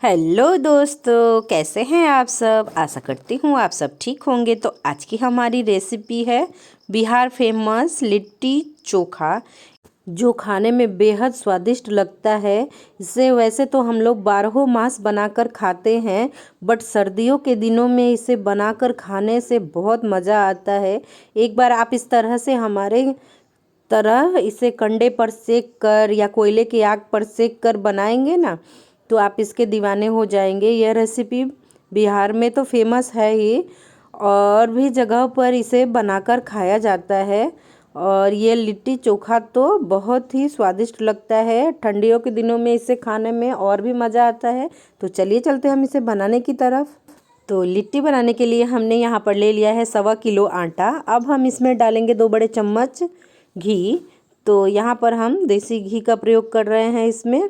Hello दोस्तों, कैसे हैं आप सब। आशा करती हूँ आप सब ठीक होंगे। तो आज की हमारी रेसिपी है बिहार फेमस लिट्टी चोखा, जो खाने में बेहद स्वादिष्ट लगता है। इसे वैसे तो हम लोग 12 मास बनाकर खाते हैं, बट सर्दियों के दिनों में इसे बनाकर खाने से बहुत मज़ा आता है। एक बार आप इस तरह से हमारे तरह इसे कंडे पर सेक कर या कोयले की आग पर सेक कर बनाएंगे ना, तो आप इसके दीवाने हो जाएंगे। यह रेसिपी बिहार में तो फेमस है ही, और भी जगह पर इसे बनाकर खाया जाता है। और ये लिट्टी चोखा तो बहुत ही स्वादिष्ट लगता है। ठंडियों के दिनों में इसे खाने में और भी मज़ा आता है। तो चलिए चलते हम इसे बनाने की तरफ। तो लिट्टी बनाने के लिए हमने यहाँ पर ले लिया है 1.25 किलो आटा। अब हम इसमें डालेंगे 2 बड़े चम्मच घी। तो यहाँ पर हम देसी घी का प्रयोग कर रहे हैं इसमें।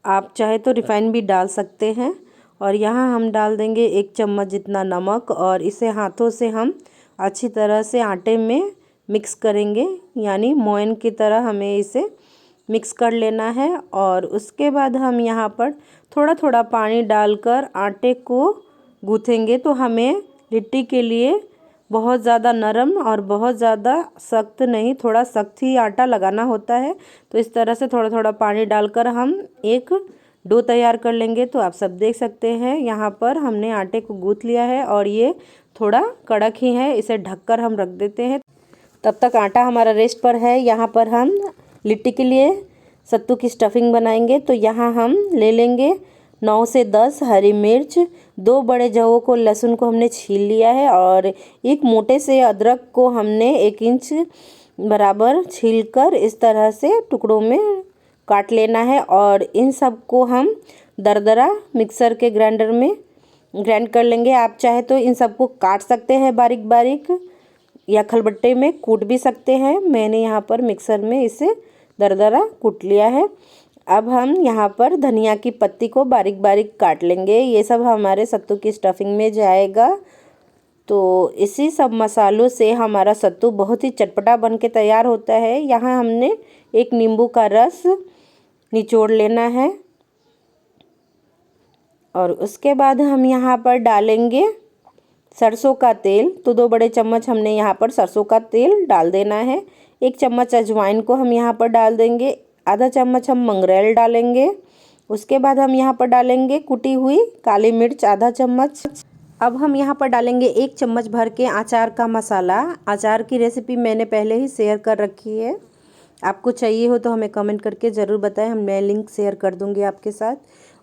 आप चाहे तो रिफाइन भी डाल सकते हैं। और यहाँ हम डाल देंगे 1 चम्मच जितना नमक, और इसे हाथों से हम अच्छी तरह से आटे में मिक्स करेंगे, यानी मोयन की तरह हमें इसे मिक्स कर लेना है। और उसके बाद हम यहाँ पर थोड़ा थोड़ा पानी डालकर आटे को गूँथेंगे। तो हमें लिट्टी के लिए बहुत ज़्यादा नरम और बहुत ज़्यादा सख्त नहीं, थोड़ा सख्त ही आटा लगाना होता है। तो इस तरह से थोड़ा थोड़ा पानी डालकर हम एक डो तैयार कर लेंगे। तो आप सब देख सकते हैं यहाँ पर हमने आटे को गूँथ लिया है, और ये थोड़ा कड़क ही है। इसे ढककर हम रख देते हैं। तब तक आटा हमारा रेस्ट पर है। यहाँ पर हम लिट्टी के लिए सत्तू की स्टफिंग बनाएंगे। तो यहाँ हम ले लेंगे 9 से 10 हरी मिर्च, 2 बड़े जवों को लहसुन को हमने छील लिया है, और एक मोटे से अदरक को हमने 1 इंच बराबर छीलकर इस तरह से टुकड़ों में काट लेना है। और इन सब को हम दरदरा मिक्सर के ग्राइंडर में ग्राइंड कर लेंगे। आप चाहे तो इन सबको काट सकते हैं बारीक बारीक, या खलबट्टे में कूट भी सकते हैं। मैंने यहाँ पर मिक्सर में इसे दरदरा कूट लिया है। अब हम यहाँ पर धनिया की पत्ती को बारीक बारीक काट लेंगे। ये सब हमारे सत्तू की स्टफिंग में जाएगा। तो इसी सब मसालों से हमारा सत्तू बहुत ही चटपटा बन के तैयार होता है। यहाँ हमने एक नींबू का रस निचोड़ लेना है, और उसके बाद हम यहाँ पर डालेंगे सरसों का तेल। तो 2 बड़े चम्मच हमने यहाँ पर सरसों का तेल डाल देना है। 1 चम्मच अजवाइन को हम यहाँ पर डाल देंगे। आधा चम्मच हम मंगरेल डालेंगे। उसके बाद हम यहाँ पर डालेंगे कुटी हुई काली मिर्च आधा चम्मच। अब हम यहाँ पर डालेंगे 1 चम्मच भर के अचार का मसाला। अचार की रेसिपी मैंने पहले ही शेयर कर रखी है। आपको चाहिए हो तो हमें कमेंट करके ज़रूर बताएं, मैं लिंक शेयर कर दूँगी आपके साथ।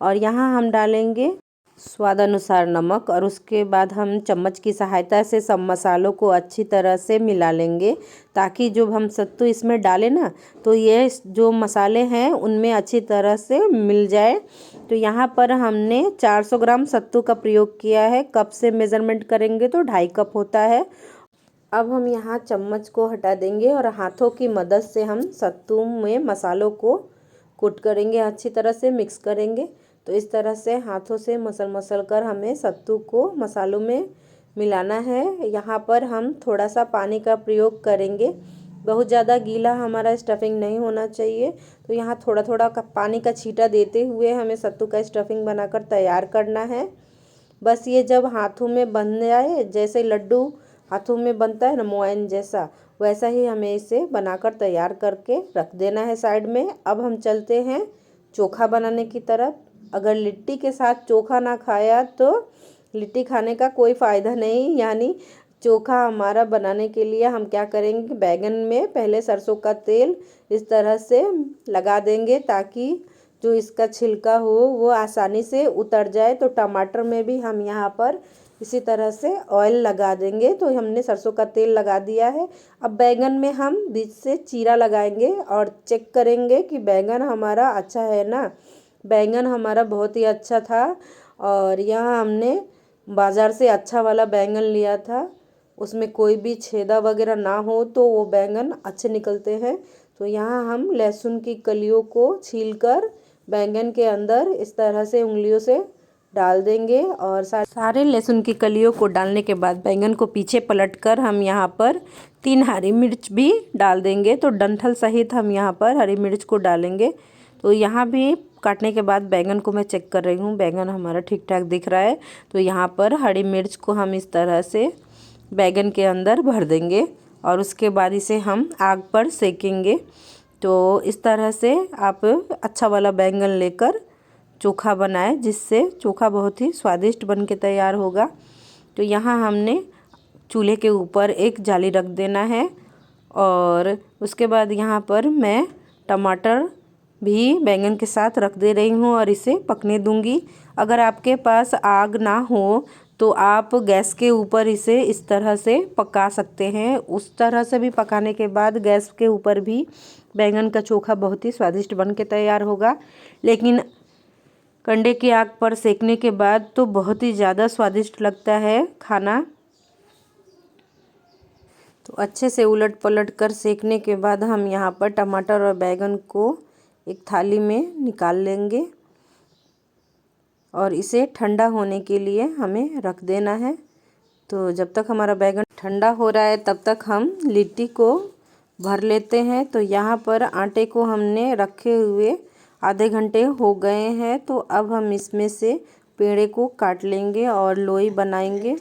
और यहाँ हम डालेंगे स्वादानुसार नमक, और उसके बाद हम चम्मच की सहायता से सब मसालों को अच्छी तरह से मिला लेंगे, ताकि जो हम सत्तू इसमें डालें ना, तो ये जो मसाले हैं उनमें अच्छी तरह से मिल जाए। तो यहाँ पर हमने 400 ग्राम सत्तू का प्रयोग किया है। कप से मेज़रमेंट करेंगे तो 2.5 कप होता है। अब हम यहाँ चम्मच को हटा देंगे, और हाथों की मदद से हम सत्तू में मसालों को कूट करेंगे, अच्छी तरह से मिक्स करेंगे। तो इस तरह से हाथों से मसल कर हमें सत्तू को मसालों में मिलाना है। यहाँ पर हम थोड़ा सा पानी का प्रयोग करेंगे। बहुत ज़्यादा गीला हमारा स्टफिंग नहीं होना चाहिए। तो यहाँ थोड़ा थोड़ा पानी का छींटा देते हुए हमें सत्तू का स्टफिंग बनाकर तैयार करना है। बस ये जब हाथों में बन जाए, जैसे लड्डू हाथों में बनता है ना मोयन जैसा, वैसा ही हमें इसे बनाकर तैयार करके रख देना है साइड में। अब हम चलते हैं चोखा बनाने की तरफ। अगर लिट्टी के साथ चोखा ना खाया तो लिट्टी खाने का कोई फ़ायदा नहीं। यानी चोखा हमारा बनाने के लिए हम क्या करेंगे, बैगन में पहले सरसों का तेल इस तरह से लगा देंगे, ताकि जो इसका छिलका हो वो आसानी से उतर जाए। तो टमाटर में भी हम यहाँ पर इसी तरह से ऑयल लगा देंगे। तो हमने सरसों का तेल लगा दिया है। अब बैगन में हम बीच से चीरा लगाएंगे, और चेक करेंगे कि बैगन हमारा अच्छा है ना। बैंगन हमारा बहुत ही अच्छा था, और यहाँ हमने बाज़ार से अच्छा वाला बैंगन लिया था। उसमें कोई भी छेदा वगैरह ना हो, तो वो बैंगन अच्छे निकलते हैं। तो यहाँ हम लहसुन की कलियों को छीलकर बैंगन के अंदर इस तरह से उंगलियों से डाल देंगे, और सारे लहसुन की कलियों को डालने के बाद बैंगन को पीछे पलटकर हम यहाँ पर 3 हरी मिर्च भी डाल देंगे। तो डंठल सहित हम यहाँ पर हरी मिर्च को डालेंगे। तो यहाँ भी काटने के बाद बैंगन को मैं चेक कर रही हूँ, बैंगन हमारा ठीक ठाक दिख रहा है। तो यहाँ पर हरी मिर्च को हम इस तरह से बैंगन के अंदर भर देंगे और उसके बाद इसे हम आग पर सेकेंगे। तो इस तरह से आप अच्छा वाला बैंगन लेकर चोखा बनाएं, जिससे चोखा बहुत ही स्वादिष्ट बन के तैयार होगा। तो यहाँ हमने चूल्हे के ऊपर एक जाली रख देना है और उसके बाद यहाँ पर मैं टमाटर भी बैंगन के साथ रख दे रही हूँ और इसे पकने दूँगी। अगर आपके पास आग ना हो तो आप गैस के ऊपर इसे इस तरह से पका सकते हैं। उस तरह से भी पकाने के बाद गैस के ऊपर भी बैंगन का चोखा बहुत ही स्वादिष्ट बन के तैयार होगा। लेकिन कंडे की आग पर सेकने के बाद तो बहुत ही ज़्यादा स्वादिष्ट लगता है खाना। तो अच्छे से उलट पलट कर सेकने के बाद हम यहाँ पर टमाटर और बैंगन को एक थाली में निकाल लेंगे और इसे ठंडा होने के लिए हमें रख देना है। तो जब तक हमारा बैंगन ठंडा हो रहा है तब तक हम लिट्टी को भर लेते हैं। तो यहाँ पर आटे को हमने रखे हुए आधे घंटे हो गए हैं। तो अब हम इसमें से पेड़े को काट लेंगे और लोई बनाएंगे।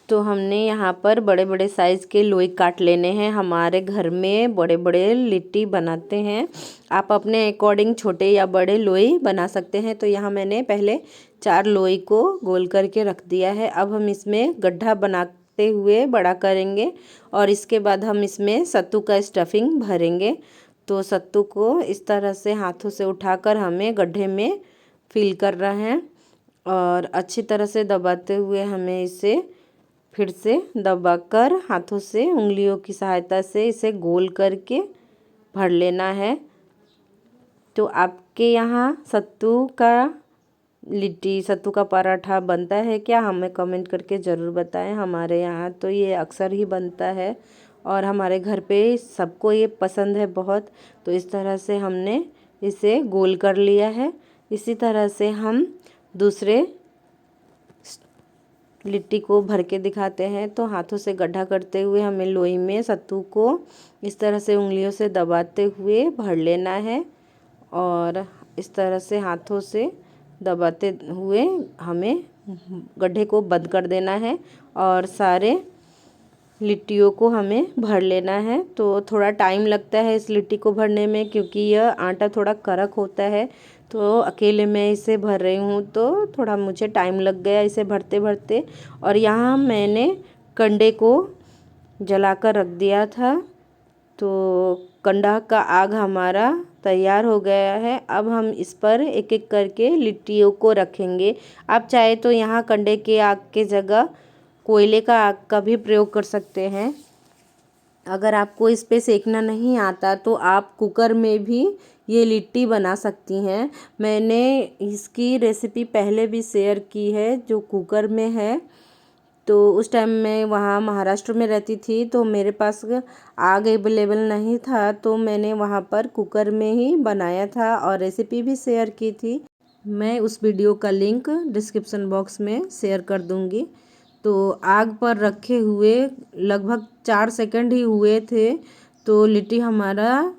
तो हमने यहाँ पर बड़े बड़े साइज़ के लोई काट लेने हैं। हमारे घर में बड़े बड़े लिट्टी बनाते हैं, आप अपने अकॉर्डिंग छोटे या बड़े लोई बना सकते हैं। तो यहाँ मैंने पहले 4 लोई को गोल करके रख दिया है। अब हम इसमें गड्ढा बनाते हुए बड़ा करेंगे और इसके बाद हम इसमें सत्तू का स्टफिंग भरेंगे। तो सत्तू को इस तरह से हाथों से उठाकर हमें गड्ढे में फिल कर रहे हैं और अच्छी तरह से दबाते हुए हमें इसे फिर से दबाकर हाथों से उंगलियों की सहायता से इसे गोल करके भर लेना है। तो आपके यहाँ सत्तू का लिट्टी, सत्तू का पराठा बनता है क्या? हमें कमेंट करके ज़रूर बताएं। हमारे यहाँ तो ये अक्सर ही बनता है और हमारे घर पे सबको ये पसंद है बहुत। तो इस तरह से हमने इसे गोल कर लिया है। इसी तरह से हम दूसरे लिट्टी को भर के दिखाते हैं। तो हाथों से गड्ढा करते हुए हमें लोई में सत्तू को इस तरह से उंगलियों से दबाते हुए भर लेना है और इस तरह से हाथों से दबाते हुए हमें गड्ढे को बंद कर देना है और सारे लिट्टियों को हमें भर लेना है। तो थोड़ा टाइम लगता है इस लिट्टी को भरने में, क्योंकि यह आटा थोड़ा कड़क होता है। तो अकेले मैं इसे भर रही हूँ तो थोड़ा मुझे टाइम लग गया इसे भरते भरते। और यहाँ मैंने कंडे को जलाकर रख दिया था। तो कंडा का आग हमारा तैयार हो गया है। अब हम इस पर एक एक करके लिट्टियों को रखेंगे। आप चाहे तो यहाँ कंडे के आग के जगह कोयले का आग का भी प्रयोग कर सकते हैं। अगर आपको इस पे सेकना नहीं आता तो आप कुकर में भी ये लिट्टी बना सकती हैं। मैंने इसकी रेसिपी पहले भी शेयर की है जो कुकर में है। तो उस टाइम मैं वहाँ महाराष्ट्र में रहती थी तो मेरे पास आग अवेलेबल नहीं था, तो मैंने वहाँ पर कुकर में ही बनाया था और रेसिपी भी शेयर की थी। मैं उस वीडियो का लिंक डिस्क्रिप्शन बॉक्स में शेयर कर दूँगी। तो आग पर रखे हुए लगभग 4 सेकंड ही हुए थे तो लिट्टी हमारा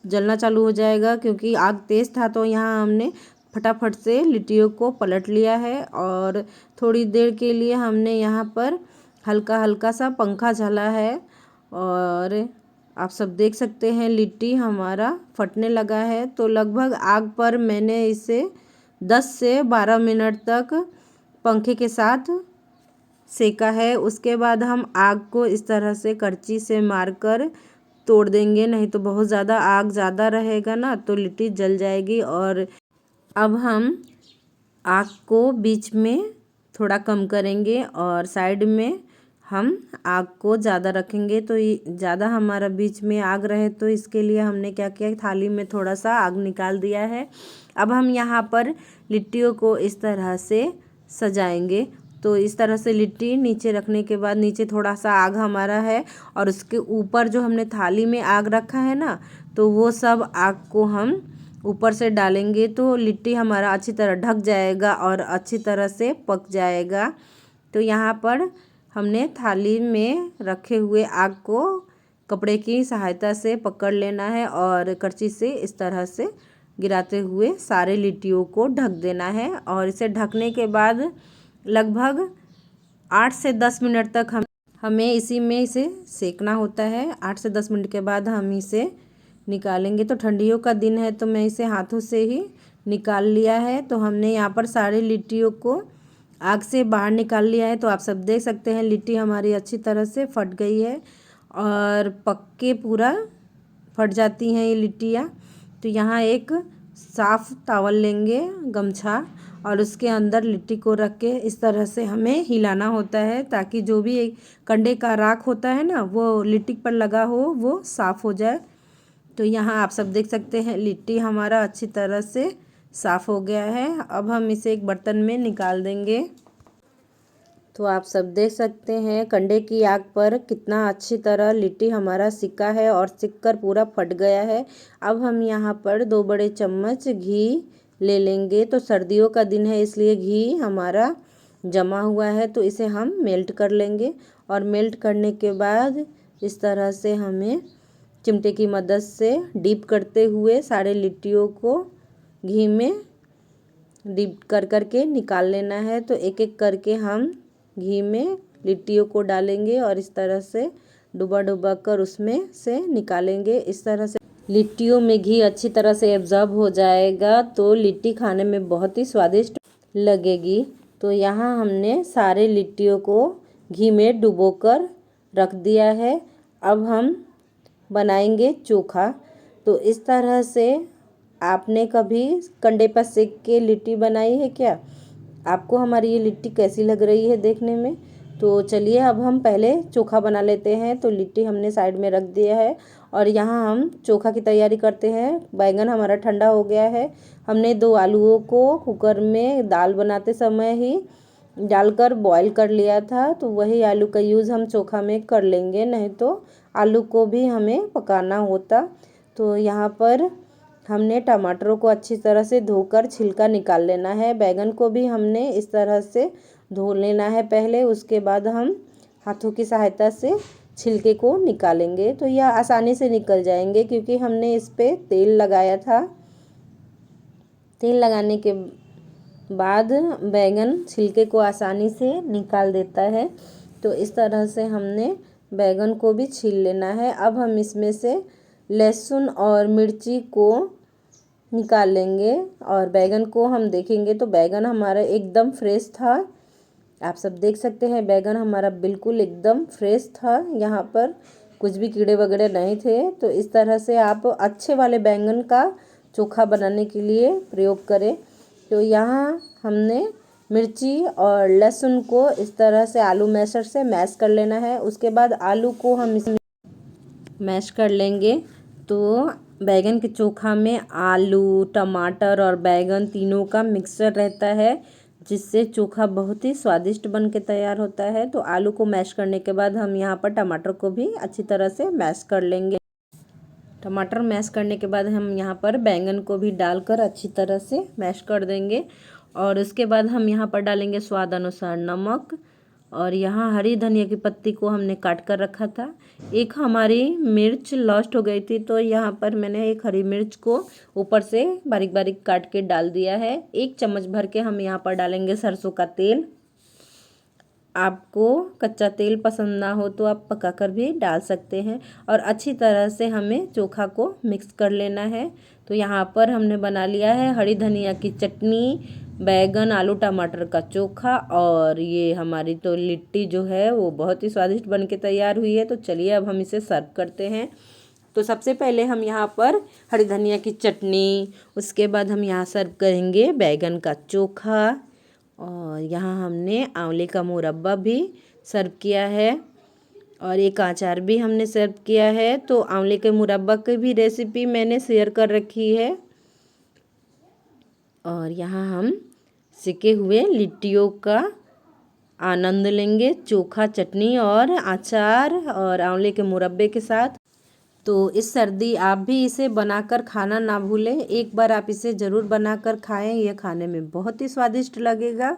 जलना चालू हो जाएगा, क्योंकि आग तेज़ था। तो यहाँ हमने फटाफट से लिट्टियों को पलट लिया है और थोड़ी देर के लिए हमने यहाँ पर हल्का हल्का सा पंखा झला है और आप सब देख सकते हैं लिट्टी हमारा फटने लगा है। तो लगभग आग पर मैंने इसे 10 से 12 मिनट तक पंखे के साथ सेका है। उसके बाद हम आग को इस तरह से करची से मारकर तोड़ देंगे, नहीं तो बहुत ज़्यादा आग ज़्यादा रहेगा ना तो लिट्टी जल जाएगी। और अब हम आग को बीच में थोड़ा कम करेंगे और साइड में हम आग को ज़्यादा रखेंगे। तो ज़्यादा हमारा बीच में आग रहे तो इसके लिए हमने क्या किया, थाली में थोड़ा सा आग निकाल दिया है। अब हम यहाँ पर लिट्टियों को इस तरह से सजाएंगे। तो इस तरह से लिट्टी नीचे रखने के बाद नीचे थोड़ा सा आग हमारा है और उसके ऊपर जो हमने थाली में आग रखा है ना, तो वो सब आग को हम ऊपर से डालेंगे तो लिट्टी हमारा अच्छी तरह ढक जाएगा और अच्छी तरह से पक जाएगा। तो यहाँ पर हमने थाली में रखे हुए आग को कपड़े की सहायता से पकड़ लेना है और करछी से इस तरह से गिराते हुए सारे लिट्टियों को ढक देना है। और इसे ढकने के बाद लगभग 8 से 10 मिनट तक हमें इसी में इसे सेकना होता है। 8 से 10 मिनट के बाद हम इसे निकालेंगे। तो ठंडियों का दिन है तो मैं इसे हाथों से ही निकाल लिया है। तो हमने यहाँ पर सारे लिट्टियों को आग से बाहर निकाल लिया है। तो आप सब देख सकते हैं लिट्टी हमारी अच्छी तरह से फट गई है और पक्के पूरा फट जाती हैं ये लिट्टियाँ। तो यहाँ एक साफ़ टॉवल लेंगे, गमछा, और उसके अंदर लिट्टी को रख के इस तरह से हमें हिलाना होता है ताकि जो भी कंडे का राख होता है ना वो लिट्टी पर लगा हो वो साफ़ हो जाए। तो यहाँ आप सब देख सकते हैं लिट्टी हमारा अच्छी तरह से साफ़ हो गया है। अब हम इसे एक बर्तन में निकाल देंगे। तो आप सब देख सकते हैं कंडे की आग पर कितना अच्छी तरह लिट्टी हमारा सिका है और सिक कर पूरा फट गया है। अब हम यहाँ पर 2 बड़े चम्मच घी ले लेंगे। तो सर्दियों का दिन है इसलिए घी हमारा जमा हुआ है तो इसे हम मेल्ट कर लेंगे। और मेल्ट करने के बाद इस तरह से हमें चिमटे की मदद से डीप करते हुए सारे लिट्टियों को घी में डीप कर करके निकाल लेना है। तो एक एक करके हम घी में लिट्टियों को डालेंगे और इस तरह से डुबा डुबा कर उसमें से निकालेंगे। इस तरह से लिट्टियों में घी अच्छी तरह से एब्जॉर्ब हो जाएगा तो लिट्टी खाने में बहुत ही स्वादिष्ट लगेगी। तो यहाँ हमने सारे लिट्टियों को घी में डुबोकर रख दिया है। अब हम बनाएंगे चोखा। तो इस तरह से आपने कभी कंडे पर सेक के लिट्टी बनाई है क्या? आपको हमारी ये लिट्टी कैसी लग रही है देखने में? तो चलिए अब हम पहले चोखा बना लेते हैं। तो लिट्टी हमने साइड में रख दिया है और यहाँ हम चोखा की तैयारी करते हैं। बैंगन हमारा ठंडा हो गया है। हमने 2 आलूओं को कुकर में दाल बनाते समय ही डालकर बॉईल कर लिया था। तो वही आलू का यूज़ हम चोखा में कर लेंगे, नहीं तो आलू को भी हमें पकाना होता। तो यहाँ पर हमने टमाटरों को अच्छी तरह से धोकर छिलका निकाल लेना है। बैंगन को भी हमने इस तरह से धो लेना है पहले, उसके बाद हम हाथों की सहायता से छिलके को निकालेंगे। तो यह आसानी से निकल जाएंगे क्योंकि हमने इस पे तेल लगाया था। तेल लगाने के बाद बैंगन छिलके को आसानी से निकाल देता है। तो इस तरह से हमने बैंगन को भी छील लेना है। अब हम इसमें से लहसुन और मिर्ची को निकाल लेंगे और बैंगन को हम देखेंगे तो बैंगन हमारा एकदम फ्रेश था। आप सब देख सकते हैं बैंगन हमारा बिल्कुल एकदम फ्रेश था, यहाँ पर कुछ भी कीड़े वगैरह नहीं थे। तो इस तरह से आप अच्छे वाले बैंगन का चोखा बनाने के लिए प्रयोग करें। तो यहाँ हमने मिर्ची और लहसुन को इस तरह से आलू मैशर से मैश कर लेना है। उसके बाद आलू को हम इसमें मैश कर लेंगे। तो बैंगन के चोखा में आलू, टमाटर और बैंगन तीनों का मिक्सचर रहता है जिससे चोखा बहुत ही स्वादिष्ट बन के तैयार होता है। तो आलू को मैश करने के बाद हम यहाँ पर टमाटर को भी अच्छी तरह से मैश कर लेंगे। टमाटर मैश करने के बाद हम यहाँ पर बैंगन को भी डालकर अच्छी तरह से मैश कर देंगे। और उसके बाद हम यहाँ पर डालेंगे स्वाद अनुसार नमक। और यहाँ हरी धनिया की पत्ती को हमने काट कर रखा था। एक हमारी मिर्च लॉस्ट हो गई थी तो यहाँ पर मैंने एक हरी मिर्च को ऊपर से बारीक बारीक काट के डाल दिया है। 1 चम्मच भर के हम यहाँ पर डालेंगे सरसों का तेल। आपको कच्चा तेल पसंद ना हो तो आप पकाकर भी डाल सकते हैं। और अच्छी तरह से हमें चोखा को मिक्स कर लेना है। तो यहाँ पर हमने बना लिया है हरी धनिया की चटनी, बैगन आलू टमाटर का चोखा और ये हमारी तो लिट्टी जो है वो बहुत ही स्वादिष्ट बन के तैयार हुई है। तो चलिए अब हम इसे सर्व करते हैं। तो सबसे पहले हम यहाँ पर हरी धनिया की चटनी, उसके बाद हम यहाँ सर्व करेंगे बैगन का चोखा और यहाँ हमने आंवले का मुरब्बा भी सर्व किया है और एक अचार भी हमने सर्व किया है। तो आंवले के मुरब्बा की भी रेसिपी मैंने शेयर कर रखी है। और यहाँ हम सिके हुए लिट्टियों का आनंद लेंगे चोखा, चटनी और अचार और आंवले के मुरब्बे के साथ। तो इस सर्दी आप भी इसे बनाकर खाना ना भूलें। एक बार आप इसे ज़रूर बनाकर खाएं, यह खाने में बहुत ही स्वादिष्ट लगेगा।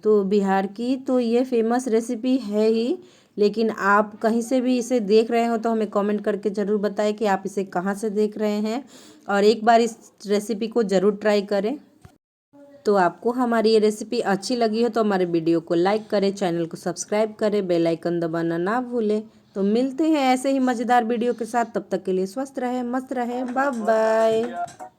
तो बिहार की तो ये फेमस रेसिपी है ही, लेकिन आप कहीं से भी इसे देख रहे हो तो हमें कमेंट करके ज़रूर बताएं कि आप इसे कहाँ से देख रहे हैं, और एक बार इस रेसिपी को ज़रूर ट्राई करें। तो आपको हमारी ये रेसिपी अच्छी लगी हो तो हमारे वीडियो को लाइक करें, चैनल को सब्सक्राइब करें, बेल आइकन दबाना ना भूलें। तो मिलते हैं ऐसे ही मज़ेदार वीडियो के साथ, तब तक के लिए स्वस्थ रहें, मस्त रहें, बाय बाय।